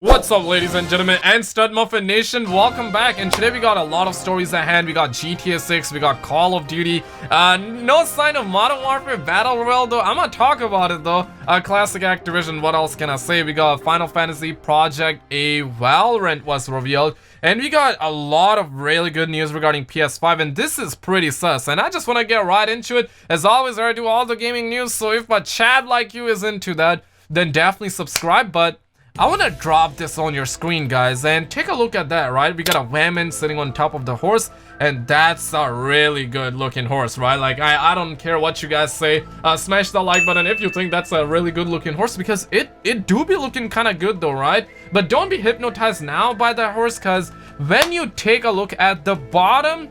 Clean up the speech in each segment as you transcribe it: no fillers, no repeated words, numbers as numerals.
What's up, ladies and gentlemen, and Stud Muffin Nation? Welcome back. And today we got a lot of stories at hand. We got GTA 6, we got Call of Duty. No sign of Modern Warfare Battle Royale though. I'm gonna talk about it though. Classic Activision. What else can I say? We got Final Fantasy Project A Valorant was revealed, and we got a lot of really good news regarding PS5. And this is pretty sus. And I just want to get right into it. As always, I do all the gaming news. So if a Chad like you is into that, then definitely subscribe. But I want to drop this on your screen, guys, and take a look at that, right? We got a woman sitting on top of the horse, and that's a really good looking horse, right? Like, I don't care what you guys say. Smash the like button if you think that's a really good looking horse, because it do be looking kind of good though, right? But don't be hypnotized now by that horse, because when you take a look at the bottom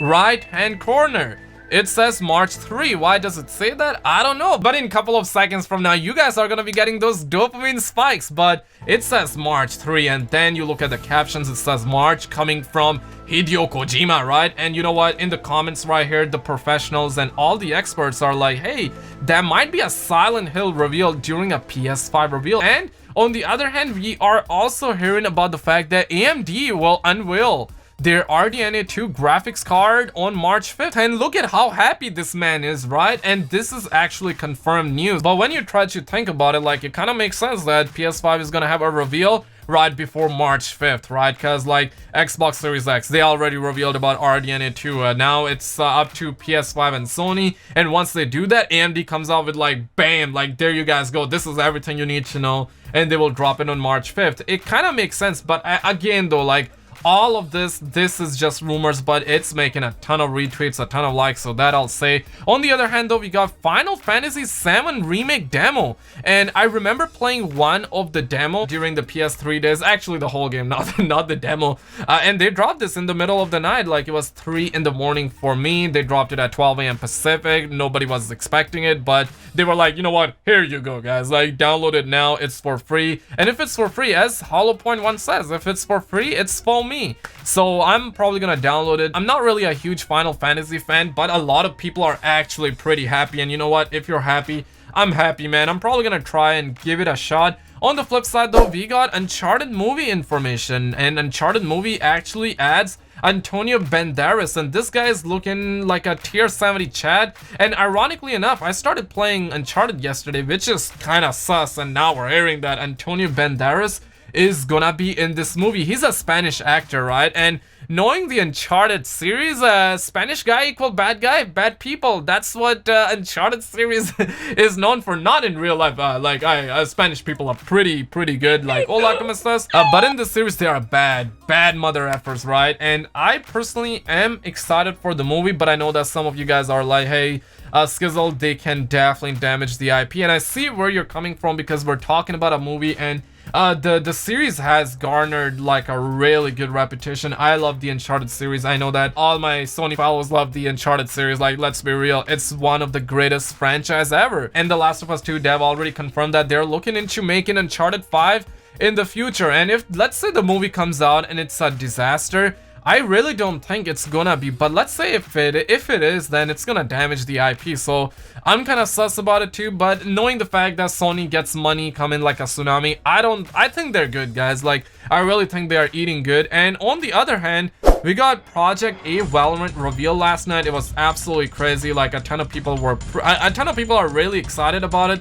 right hand corner, it says March 3. Why does it say that? I don't know. But in a couple of seconds from now, you guys are gonna be getting those dopamine spikes. But it says March 3, and then you look at the captions, it says March, coming from Hideo Kojima, right? And you know what? In the comments right here, the professionals and all the experts are like, hey, that might be a Silent Hill reveal during a PS5 reveal. And on the other hand, we are also hearing about the fact that AMD will unveil their RDNA 2 graphics card on March 5th. And look at how happy this man is, right? And this is actually confirmed news. But when you try to think about it, like, it kind of makes sense that PS5 is gonna have a reveal right before March 5th, right? Because like Xbox Series X, they already revealed about RDNA 2. Now it's up to PS5 and Sony. And once they do that, AMD comes out with like, bam, like, there you guys go. This is everything you need to know. And they will drop it on March 5th. It kind of makes sense. But again though, like, all of this is just rumors, but it's making a ton of retweets, a ton of likes, so that I'll say. On the other hand though, we got Final Fantasy VII Remake demo, and I remember playing one of the demo during the PS3 days, actually the whole game, not the demo, and they dropped this in the middle of the night. Like, it was 3 in the morning for me. They dropped it at 12 a.m. Pacific. Nobody was expecting it, but they were like, you know what, here you go guys, like, download it now, it's for free. And if it's for free, as Hollow Point 1 says, if it's for free, it's for me. So I'm probably gonna download it. I'm not really a huge Final Fantasy fan, but a lot of people are actually pretty happy. And you know what, if you're happy, I'm happy, man. I'm probably gonna try and give it a shot. On the flip side though, we got Uncharted Movie information, and Uncharted Movie actually adds Antonio Banderas, and this guy is looking like a tier 70 Chad. And ironically enough, I started playing Uncharted yesterday, which is kind of sus, and now we're hearing that Antonio Banderas is gonna be in this movie. He's a Spanish actor, right? And knowing the Uncharted series, Spanish guy equal bad guy, bad people. That's what Uncharted series is known for. Not in real life. Spanish people are pretty good. Like, hola, ¿cómo estás? But in the series, they are bad mother effers, right? And I personally am excited for the movie, but I know that some of you guys are like, hey, Skizzle, they can definitely damage the IP. And I see where you're coming from, because we're talking about a movie, and the series has garnered like a really good reputation. I love the Uncharted series. I know that all my Sony followers love the Uncharted series. Like, let's be real, it's one of the greatest franchise ever. And The Last of Us 2 dev already confirmed that they're looking into making Uncharted 5 in the future. And if, let's say, the movie comes out and it's a disaster, I really don't think it's gonna be, but let's say if it is, then it's gonna damage the IP. So I'm kind of sus about it too. But knowing the fact that Sony gets money coming like a tsunami, I think they're good, guys. Like, I really think they are eating good. And on the other hand, we got Project A Valorant reveal last night. It was absolutely crazy. Like, a ton of people are really excited about it.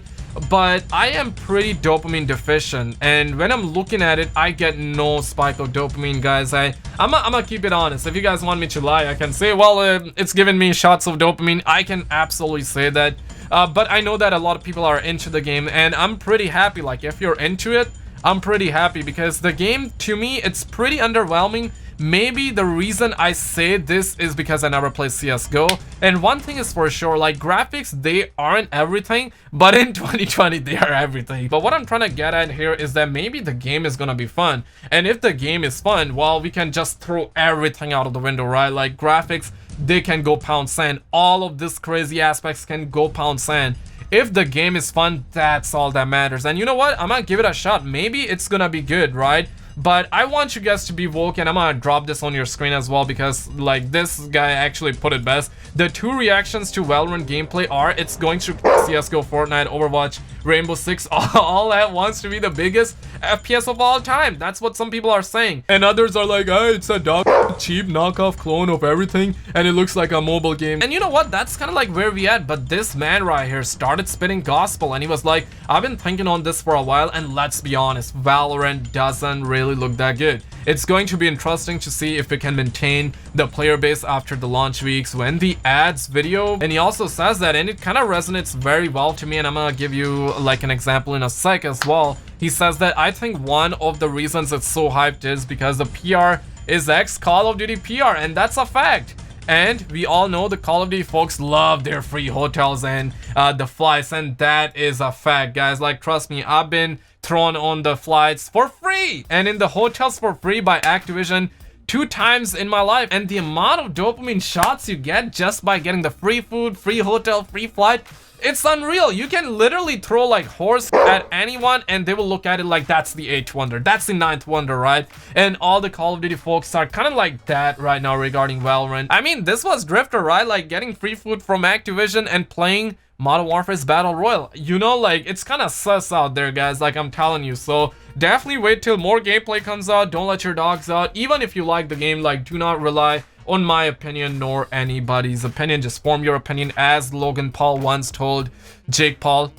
But I am pretty dopamine deficient, and when I'm looking at it, I get no spike of dopamine, guys. I'm gonna keep it honest. If you guys want me to lie, I can say, well, it's giving me shots of dopamine. I can absolutely say that. But I know that a lot of people are into the game, and I'm pretty happy. Like, if you're into it, I'm pretty happy, because the game, to me, it's pretty underwhelming. Maybe the reason I say this is because I never played CSGO. And one thing is for sure, like, graphics, they aren't everything, but in 2020 they are everything. But what I'm trying to get at here is that maybe the game is gonna be fun. And if the game is fun, well, we can just throw everything out of the window, right? Like, graphics, they can go pound sand. All of these crazy aspects can go pound sand. If the game is fun, that's all that matters. And you know what? I'm gonna give it a shot. Maybe it's gonna be good, right? But I want you guys to be woke, and I'm gonna drop this on your screen as well because like this guy actually put it best. The 2 reactions to Valorant gameplay are it's going to CSGO, Fortnite, Overwatch, Rainbow Six all at once to be the biggest FPS of all time. That's what some people are saying, and others are like, oh, it's a dog cheap knockoff clone of everything and it looks like a mobile game. And you know what, that's kind of like where we at. But this man right here started spitting gospel, and he was like, I've been thinking on this for a while, and let's be honest, Valorant doesn't really look that good. It's going to be interesting to see if it can maintain the player base after the launch weeks when the ads video. And he also says that, and it kind of resonates very well to me, and I'm gonna give you like an example in a sec as well. He says that I think one of the reasons it's so hyped is because the PR is ex Call of Duty PR, and that's a fact. And we all know the Call of Duty folks love their free hotels and the flights, and that is a fact, guys. Like, trust me, I've been thrown on the flights for free and in the hotels for free by Activision 2 times in my life, and the amount of dopamine shots you get just by getting the free food, free hotel, free flight, it's unreal. You can literally throw like horse at anyone and they will look at it like that's the 8th wonder, that's the 9th wonder, right? And all the Call of Duty folks are kind of like that right now regarding Valorant. I mean, this was Drifter, right? Like getting free food from Activision and playing Modern Warfare's Battle Royale. You know, like it's kind of sus out there, guys, like I'm telling you. So definitely wait till more gameplay comes out. Don't let your dogs out. Even if you like the game, like do not rely on my opinion nor anybody's opinion. Just form your opinion. As Logan Paul once told Jake Paul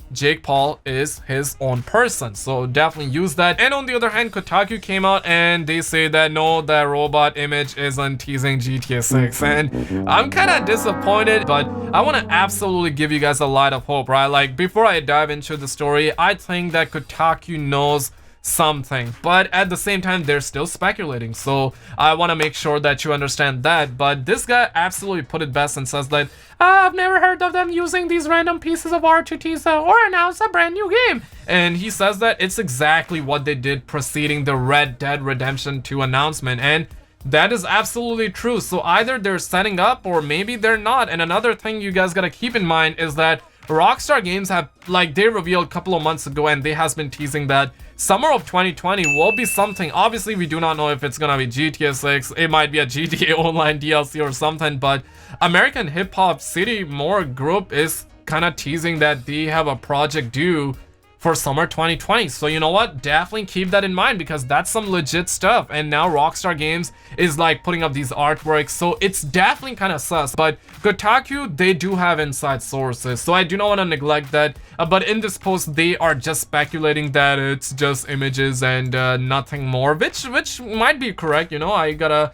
is his own person, so definitely use that. And on the other hand, Kotaku came out and they say that no, that robot image isn't teasing GTA 6, and I'm kind of disappointed, but I want to absolutely give you guys a light of hope, right? Like before I dive into the story, I think that Kotaku knows something, but at the same time they're still speculating, so I want to make sure that you understand that. But this guy absolutely put it best and says that I've never heard of them using these random pieces of art to tease or announce a brand new game, and he says that it's exactly what they did preceding the Red Dead Redemption 2 announcement, and that is absolutely true. So either they're setting up or maybe they're not. And another thing you guys gotta keep in mind is that Rockstar Games have, like, they revealed a couple of months ago and they has been teasing that summer of 2020 will be something. Obviously, we do not know if it's gonna be GTA 6. It might be a GTA Online DLC or something, but American Hip Hop City More Group is kind of teasing that they have a project due for summer 2020. So you know what, definitely keep that in mind because that's some legit stuff. And now Rockstar Games is like putting up these artworks, so it's definitely kind of sus. But Kotaku, they do have inside sources, so I do not want to neglect that. But in this post, they are just speculating that it's just images and nothing more, which might be correct. You know, I gotta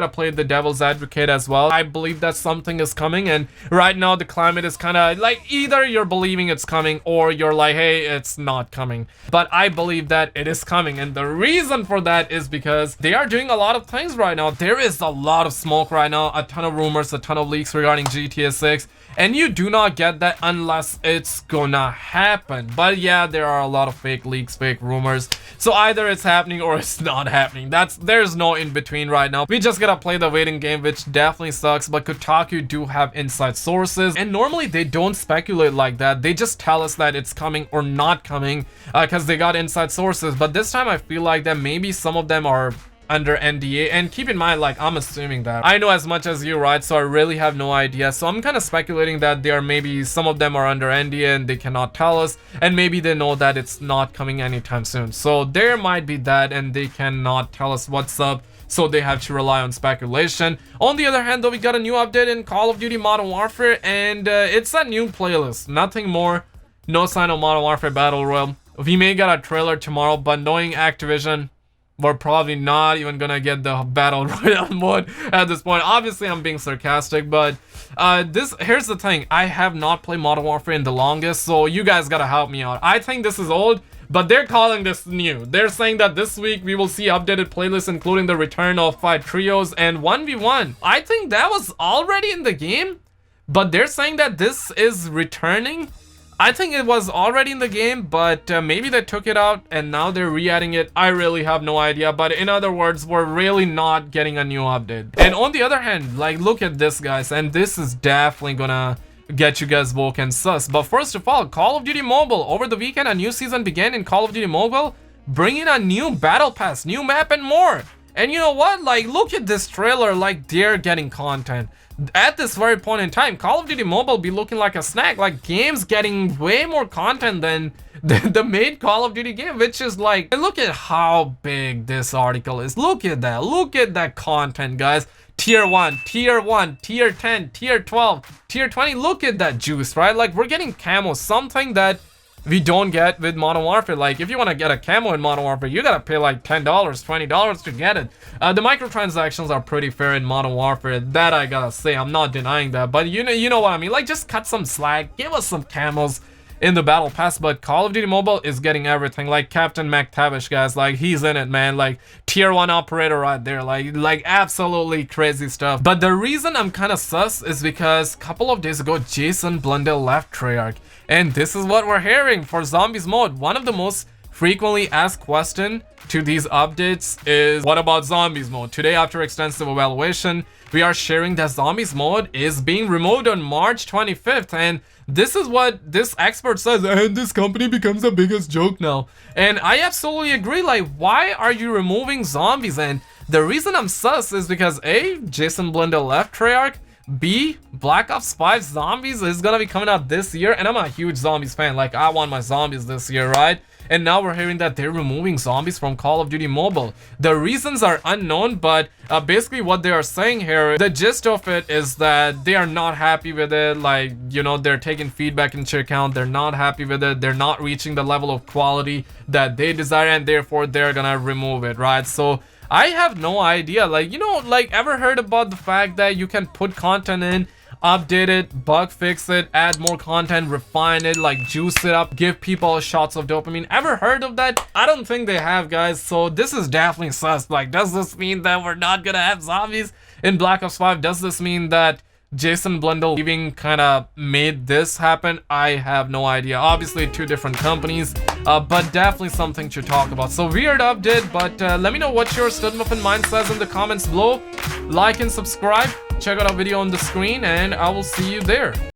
play the devil's advocate as well. I believe that something is coming, and right now the climate is kind of like either you're believing it's coming or you're like, hey, it's not coming. But I believe that it is coming, and the reason for that is because they are doing a lot of things right now. There is a lot of smoke right now, a ton of rumors, a ton of leaks regarding GTA 6, and you do not get that unless it's gonna happen. But yeah, there are a lot of fake leaks, fake rumors, so either it's happening or it's not happening. There's no in between right now. We just gotta play the waiting game, which definitely sucks. But Kotaku do have inside sources, and normally they don't speculate like that. They just tell us that it's coming or not coming because they got inside sources. But this time I feel like that maybe some of them are under NDA, and keep in mind, like, I'm assuming that I know as much as you, right? So I really have no idea. So I'm kind of speculating that they are, maybe some of them are under NDA and they cannot tell us, and maybe they know that it's not coming anytime soon. So there might be that, and they cannot tell us what's up, so they have to rely on speculation. On the other hand though, we got a new update in Call of Duty Modern Warfare, and it's a new playlist, nothing more. No sign of Modern Warfare Battle Royale. We may get a trailer tomorrow, but knowing Activision, we're probably not even gonna get the Battle Royale mode at this point. Obviously, I'm being sarcastic, but here's the thing. I have not played Modern Warfare in the longest, so you guys gotta help me out. I think this is old, but they're calling this new. They're saying that this week we will see updated playlists, including the return of 5 trios and 1v1. I think that was already in the game, but they're saying that this is returning. I think it was already in the game, but maybe they took it out and now they're re-adding it. I really have no idea, but in other words, we're really not getting a new update. And on the other hand, like, look at this, guys, and this is definitely gonna get you guys woke and sus. But first of all, Call of Duty Mobile. Over the weekend, a new season began in Call of Duty Mobile bringing a new battle pass, new map, and more. And you know what? Like, look at this trailer, like they're getting content. At this very point in time, Call of Duty Mobile be looking like a snack, like games getting way more content than the main Call of Duty game, which is like, look at how big this article is. Look at that content, guys. Tier 1, Tier 1, Tier 10, Tier 12, Tier 20, look at that juice, right? Like, we're getting camo, something that we don't get with Modern Warfare. Like, if you want to get a camo in Modern Warfare, you gotta pay like $10, $20 to get it. The microtransactions are pretty fair in Modern Warfare, that I gotta say. I'm not denying that, but you know what I mean. Like, just cut some slack, give us some camos in the battle pass. But Call of Duty Mobile is getting everything. Like Captain McTavish, guys, like he's in it, man. Like tier 1 operator right there, like absolutely crazy stuff. But the reason I'm kind of sus is because a couple of days ago Jason Blundell left Treyarch, and this is what we're hearing for Zombies mode. One of the most frequently asked question to these updates is, what about Zombies mode? Today, after extensive evaluation, we are sharing that Zombies mode is being removed on March 25th, and this is what this expert says, and this company becomes the biggest joke now. And I absolutely agree. Like, why are you removing Zombies? And the reason I'm sus is because A, Jason Blundell left Treyarch, B, Black Ops 5 Zombies is gonna be coming out this year, and I'm a huge Zombies fan. Like, I want my Zombies this year, right? And now we're hearing that they're removing Zombies from Call of Duty Mobile. The reasons are unknown, but basically what they are saying here, the gist of it is that they are not happy with it. Like, you know, they're taking feedback into account. They're not happy with it. They're not reaching the level of quality that they desire, and therefore they're gonna remove it, right? So I have no idea. Like, you know, like, ever heard about the fact that you can put content in, update it, bug fix it, add more content, refine it, like juice it up, give people shots of dopamine? Ever heard of that? I don't think they have, guys. So this is definitely sus. Like, does this mean that we're not gonna have Zombies in Black Ops 5? Does this mean that Jason Blundell leaving kind of made this happen? I have no idea. Obviously two different companies, but definitely something to talk about. So weird update, but let me know what your Stud Muffin mind says in the comments below. Like and subscribe. Check out our video on the screen, and I will see you there.